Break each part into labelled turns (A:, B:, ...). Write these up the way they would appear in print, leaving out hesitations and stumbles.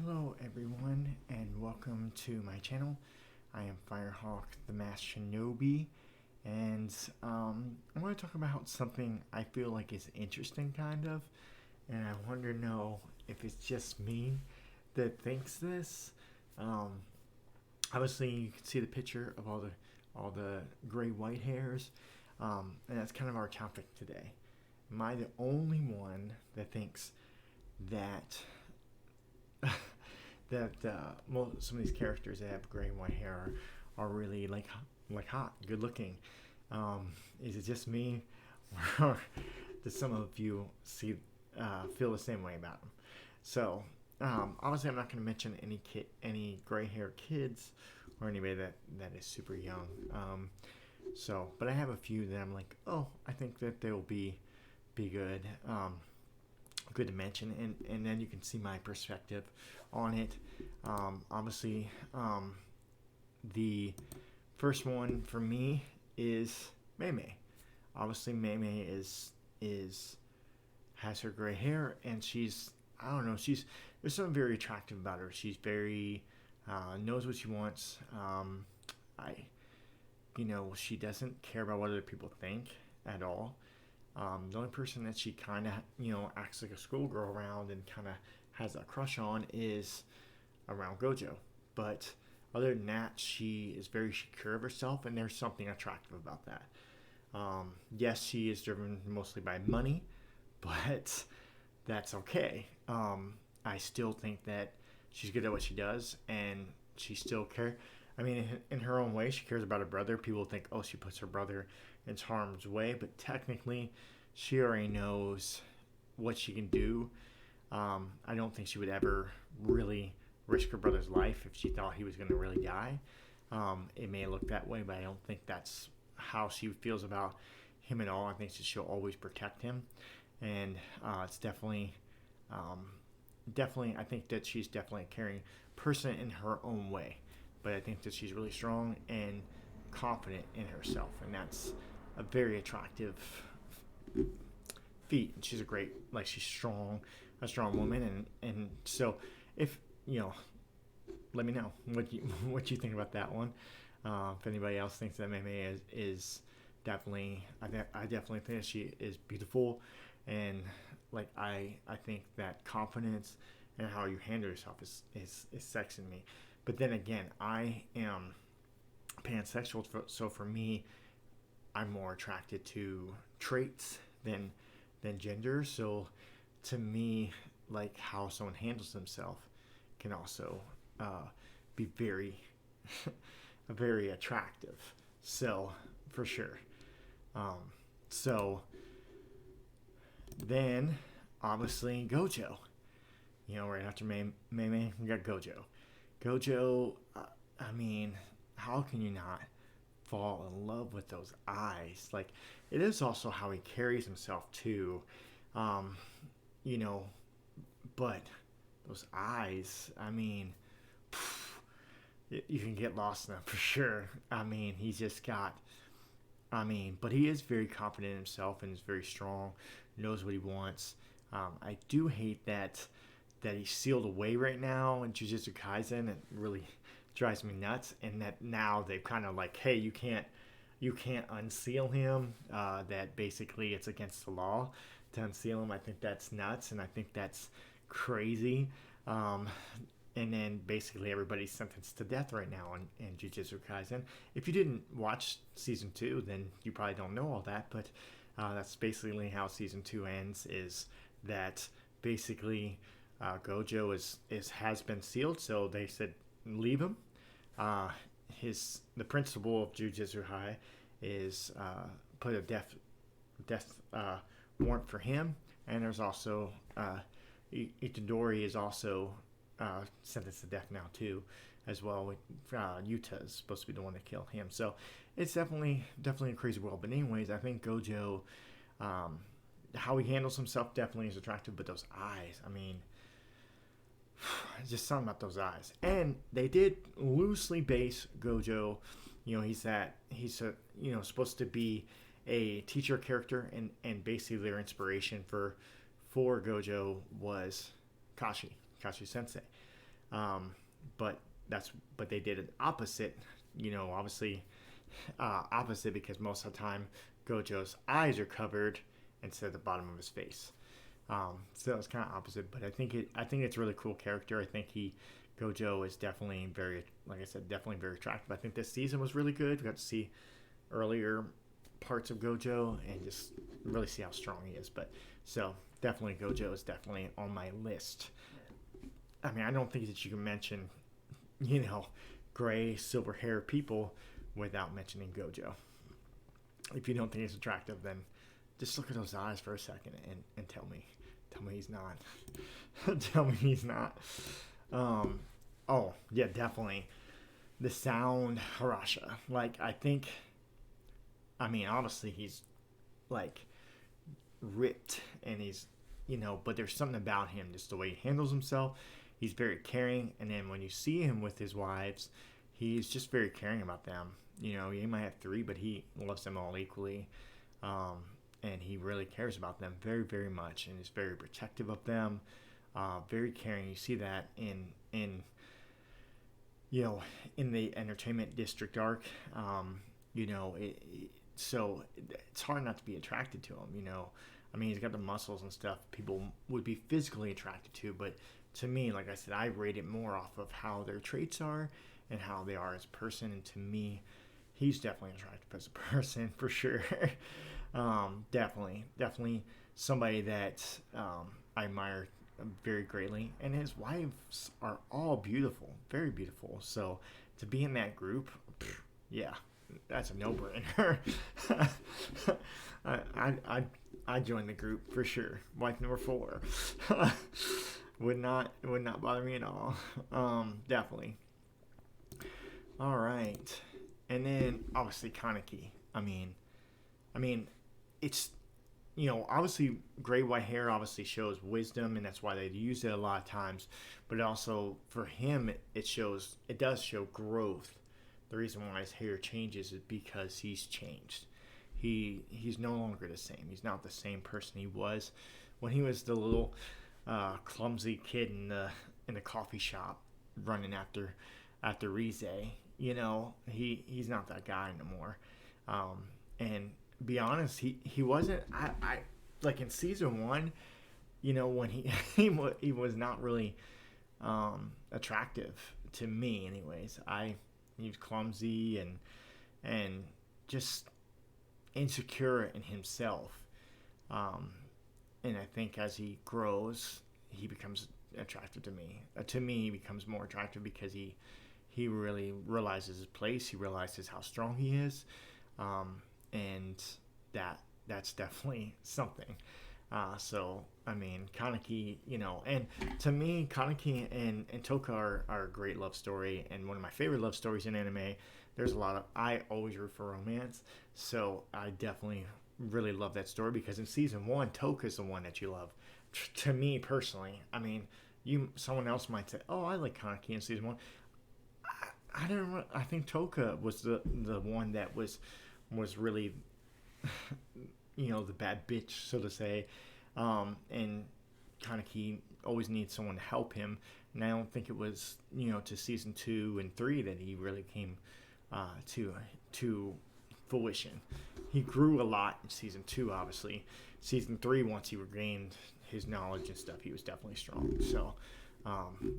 A: Hello everyone and welcome to my channel. I am Firehawk the Masked Shinobi, and I want to talk about something I feel like is interesting kind of, and I wonder to know if it's just me that thinks this. Um, Obviously you can see the picture of all the gray white hairs, and that's kind of our topic today. Am I the only one that thinks that that some of these characters that have gray and white hair are really like hot, good looking? Is it just me, or does some of you feel the same way about them? So obviously, I'm not going to mention any gray hair kids or anybody that is super young. But I have a few that I'm like, oh, I think that they'll be good. Good to mention, and then you can see my perspective on it. Obviously, the first one for me is Mei Mei. Obviously, Mei Mei is has her gray hair, and she's, I don't know, there's something very attractive about her. She's very knows what she wants. I she doesn't care about what other people think at all. The only person that she kind of, acts like a schoolgirl around and kind of has a crush on is around Gojo. But other than that, she is very secure of herself, and there's something attractive about that. Yes, she is driven mostly by money, but that's okay. I still think that she's good at what she does, and she still cares. I mean, in her own way, she cares about her brother. People think, oh, she puts her brother in harm's way, but technically, she already knows what she can do. I don't think she would ever really risk her brother's life if she thought he was going to really die. It may look that way, but I don't think that's how she feels about him at all. I think that she'll always protect him, and it's definitely. I think that she's definitely a caring person in her own way, but I think that she's really strong and confident in herself, and that's a very attractive feat. And she's she's strong, a strong woman, and so if let me know what you think about that one. If anybody else thinks that Mei Mei is definitely, I definitely think that she is beautiful, and I think that confidence and how you handle yourself is sex in me. But then again, I am pansexual, so for me, I'm more attracted to traits than gender. So to me, like how someone handles themselves can also be very very attractive. So for sure. So then obviously Gojo. Right after Mei Mei, we got Gojo. Gojo, I mean, how can you not fall in love with those eyes? Like, it is also how he carries himself too. Um, you know, but those eyes, I mean, you can get lost in them for sure. I mean, he's just got, but he is very confident in himself and is very strong, knows what he wants. I do hate that he's sealed away right now in Jujutsu Kaisen. It really drives me nuts. And that now they've kind of like, hey, you can't unseal him. That basically it's against the law to unseal him. I think that's nuts, and I think that's crazy. And then basically everybody's sentenced to death right now in Jujutsu Kaisen. If you didn't watch season 2, then you probably don't know all that. But that's basically how season 2 ends. Is that basically Gojo has been sealed, so they said leave him. The principal of Jujutsu High is put a death warrant for him, and there's also Itadori is also sentenced to death now too, as well. Yuta is supposed to be the one to kill him, so it's definitely a crazy world. But anyways, I think Gojo, how he handles himself definitely is attractive, but those eyes, I mean, just something about those eyes. And they did loosely base Gojo. He's supposed to be a teacher character, and basically their inspiration for Gojo was Kashi Sensei. Um, but but they did an opposite. Obviously, opposite because most of the time Gojo's eyes are covered instead of the bottom of his face. So it's kind of opposite, but I think it's a really cool character. I think Gojo is definitely very, like I said, definitely very attractive. I think this season was really good. We got to see earlier parts of Gojo and just really see how strong he is. But so definitely Gojo is definitely on my list. I mean, I don't think that you can mention, you know, gray, silver hair people without mentioning Gojo. If you don't think he's attractive, then just look at those eyes for a second and tell me. Tell me he's not. Tell me he's not. Oh, yeah, definitely. The sound Harasha. Like, I mean, obviously he's, like, ripped and but there's something about him, just the way he handles himself. He's very caring. And then when you see him with his wives, he's just very caring about them. He might have three, but he loves them all equally. And he really cares about them very, very much, and is very protective of them, very caring. You see that in the entertainment district arc. So it's hard not to be attracted to him. I mean, he's got the muscles and stuff people would be physically attracted to, but to me, like I said, I rate it more off of how their traits are and how they are as a person. And to me, he's definitely attractive as a person for sure. Definitely somebody that I admire very greatly, and his wives are all beautiful, very beautiful. So to be in that group, yeah, that's a no-brainer. I joined the group for sure. Wife number 4 would not bother me at all. Definitely. All right, and then obviously Kaneki. I mean, it's obviously gray white hair obviously shows wisdom, and that's why they use it a lot of times. But also for him, it does show growth. The reason why his hair changes is because he's changed. He's no longer the same. He's not the same person he was when he was the little clumsy kid in the coffee shop running after Rize. He's not that guy anymore. And be honest, he wasn't. I like in season 1, when he was not really attractive to me, anyways. He was clumsy and just insecure in himself. And I think as he grows, he becomes attractive to me. To me, he becomes more attractive because he really realizes his place. He realizes how strong he is. And that's definitely something. So I mean, Kaneki, and to me, Kaneki and Toka are a great love story, and one of my favorite love stories in anime. There's a lot of I always root for romance, so I definitely really love that story because in season 1, Toka's the one that you love. To me personally, I mean, someone else might say, "Oh, I like Kaneki in season 1." I don't know. I think Toka was the one that was really the bad bitch, so to say. And Kaneki always needs someone to help him. And I don't think it was, to season 2 and 3 that he really came to fruition. He grew a lot in season 2, obviously. Season 3, once he regained his knowledge and stuff, he was definitely strong. So,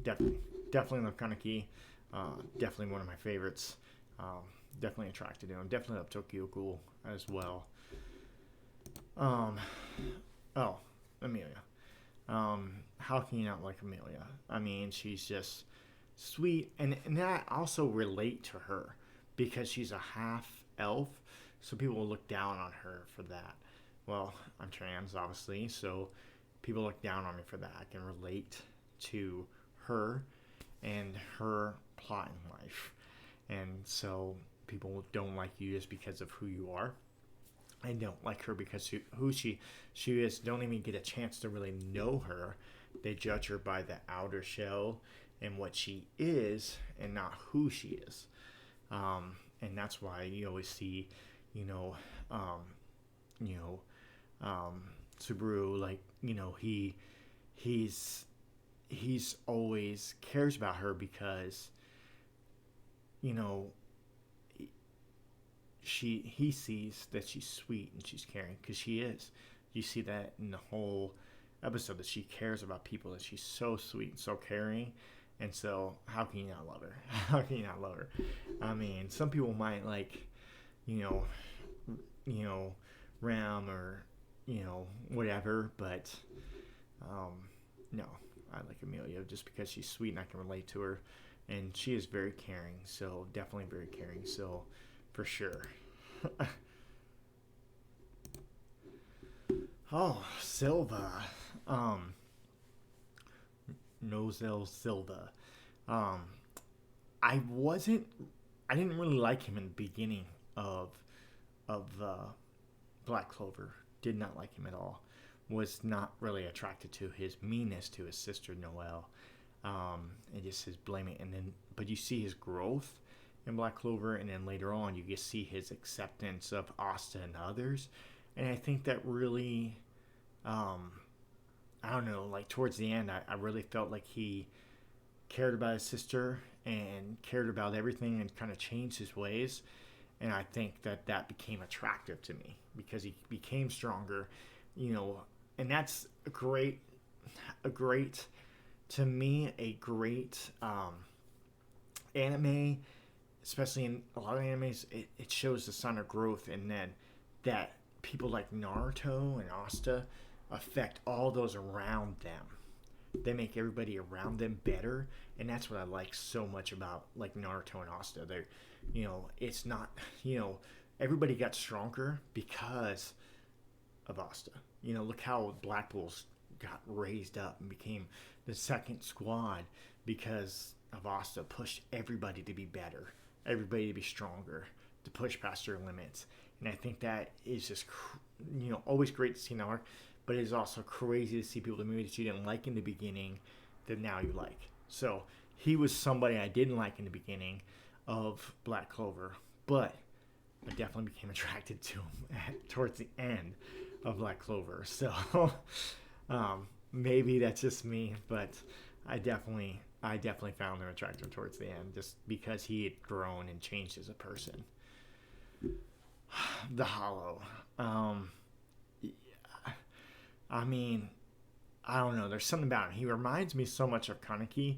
A: definitely love Kaneki. Definitely one of my favorites. Definitely attracted to him. Definitely love Tokyo Ghoul as well. Amelia. How can you not like Amelia? I mean, she's just sweet, and I also relate to her because she's a half elf, so people will look down on her for that. Well, I'm trans, obviously, so people look down on me for that. I can relate to her and her plot in life, and so people don't like you just because of who you are. I don't like her because who she is. Don't even get a chance to really know her. They judge her by the outer shell and what she is, and not who she is. And that's why you always see, um, you know, Subaru, like he's he's always cares about her because, you know, he sees that she's sweet and she's caring, because she is. You see that in the whole episode, that she cares about people, that she's so sweet and so caring. And so how can you not love her? How can you not love her? I mean, some people might like, you know, you know, Ram, or, you know, whatever, but no, I like Amelia just because she's sweet and I can relate to her, and she is very caring. So definitely very caring. So for sure. Oh, Silva. Um, Nozel Silva. Um, I wasn't. I didn't really like him in the beginning of Black Clover. Did not like him at all. Was not really attracted to his meanness to his sister Noelle, and just his blaming. And then, but you see his growth in Black Clover, and then later on you get see his acceptance of Asta and others, and I think that really, um, I don't know, like towards the end, I really felt like he cared about his sister and cared about everything and kind of changed his ways. And I think that that became attractive to me because he became stronger, you know, and that's a great, to me, a great anime, especially in a lot of animes, it shows the sign of growth, and then that people like Naruto and Asta affect all those around them. They make everybody around them better, and that's what I like so much about like Naruto and Asta. They're, you know, it's not, you know, everybody got stronger because of Asta. You know, look how Black Bulls got raised up and became the second squad because of Asta pushed everybody to be better, everybody to be stronger, to push past their limits. And I think that is just, you know, always great to see in art, but it is also crazy to see people, the movie that you didn't like in the beginning, that now you like. So he was somebody I didn't like in the beginning of Black Clover, but I definitely became attracted to him towards the end of Black Clover. So maybe that's just me, but I definitely found him attractive towards the end, just because he had grown and changed as a person. The Hollow. I mean, I don't know. There's something about him. He reminds me so much of Kaneki.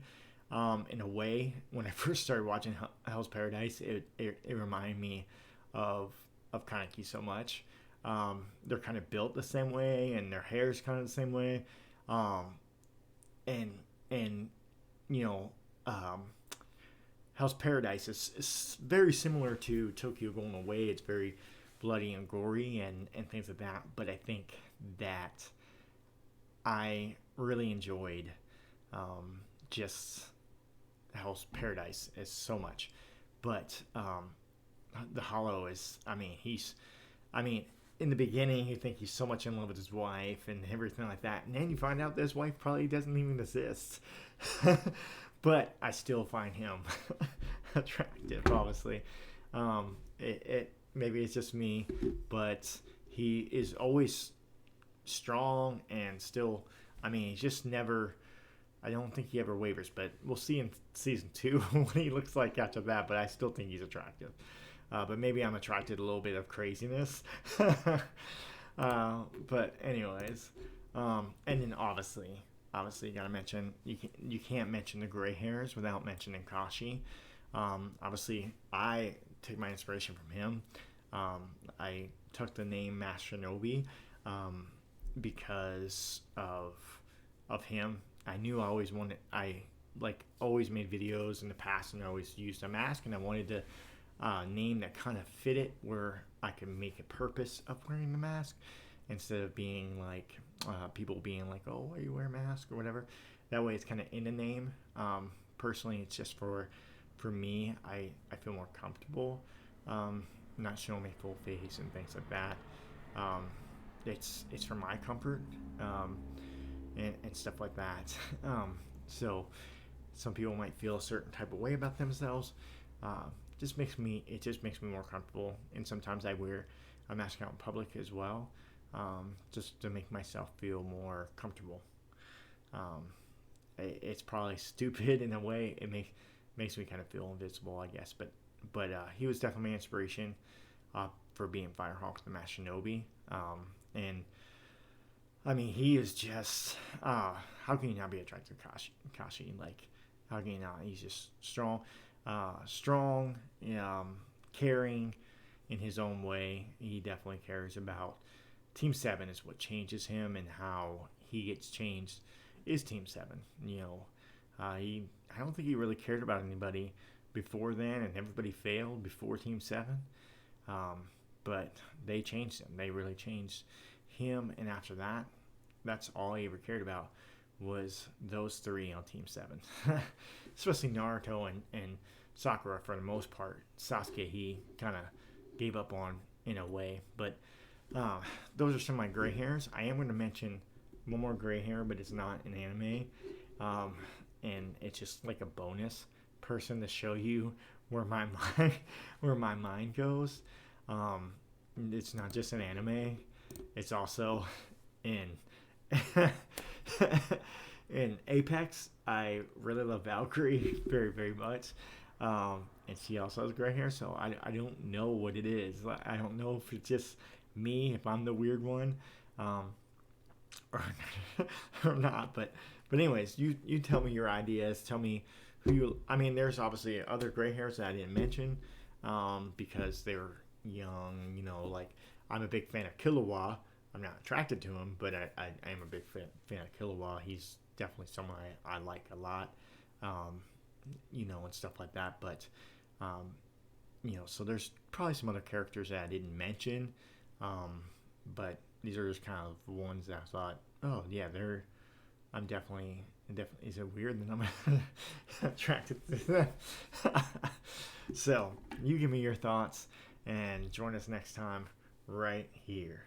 A: In a way, when I first started watching Hell's Paradise, it reminded me of Kaneki so much. They're kind of built the same way, and their hair is kind of the same way. Um, and and you know, um, Hell's Paradise is very similar to Tokyo Going Away. It's very bloody and gory and things like that. But I think that I really enjoyed just Hell's Paradise is so much. But the Hollow is, I mean, in the beginning, you think he's so much in love with his wife and everything like that. And then you find out that his wife probably doesn't even exist. But I still find him attractive, obviously. Maybe it's just me, but he is always strong and still, he's just never, I don't think he ever wavers, but we'll see in season 2 what he looks like after that, but I still think he's attractive. But maybe I'm attracted to a little bit of craziness. But anyways, and then obviously you gotta mention, you can't mention the gray hairs without mentioning Kashi. Obviously I take my inspiration from him. I took the name Master Shinobi because of him. I knew I always made videos in the past, and I always used a mask, and I wanted to name that kind of fit it, where I could make a purpose of wearing the mask instead of being like people being like, oh, why you wear a mask or whatever. That way it's kind of in the name. Personally, it's just for me. I feel more comfortable not showing my full face and things like that. It's for my comfort and stuff like that. So some people might feel a certain type of way about themselves. It just makes me more comfortable, and sometimes I wear a mask out in public as well, just to make myself feel more comfortable. it's probably stupid in a way. It makes me kind of feel invisible, I guess. But he was definitely an inspiration for being Firehawk the Master Shinobi. And I mean, he is just how can you not be attracted to Kashi? Like, how can you not? He's just strong, caring in his own way. He definitely cares about Team 7 is what changes him, and how he gets changed is Team 7. I don't think he really cared about anybody before then, and everybody failed before Team 7. But they changed him. They really changed him, and after that, that's all he ever cared about was those three on Team 7. Especially Naruto and Sakura for the most part. Sasuke, he kind of gave up on in a way. But those are some of my gray hairs. I am going to mention one more gray hair, but it's not an anime. And it's just like a bonus person to show you where my mind goes. It's not just an anime. It's also in in Apex. I really love Valkyrie very, very much. And she also has gray hair, so I don't know what it is. I don't know if it's just me, if I'm the weird one, or, or not. But anyways, you tell me your ideas. Tell me who you. I mean, there's obviously other gray hairs that I didn't mention, because they were young. Like I'm a big fan of Killua. I'm not attracted to him, but I am a big fan of Killua. He's definitely someone I like a lot, and stuff like that. But, so there's probably some other characters that I didn't mention, but these are just kind of ones that I thought, oh, yeah, I'm definitely, is it weird that I'm attracted to them? So, you give me your thoughts, and join us next time right here.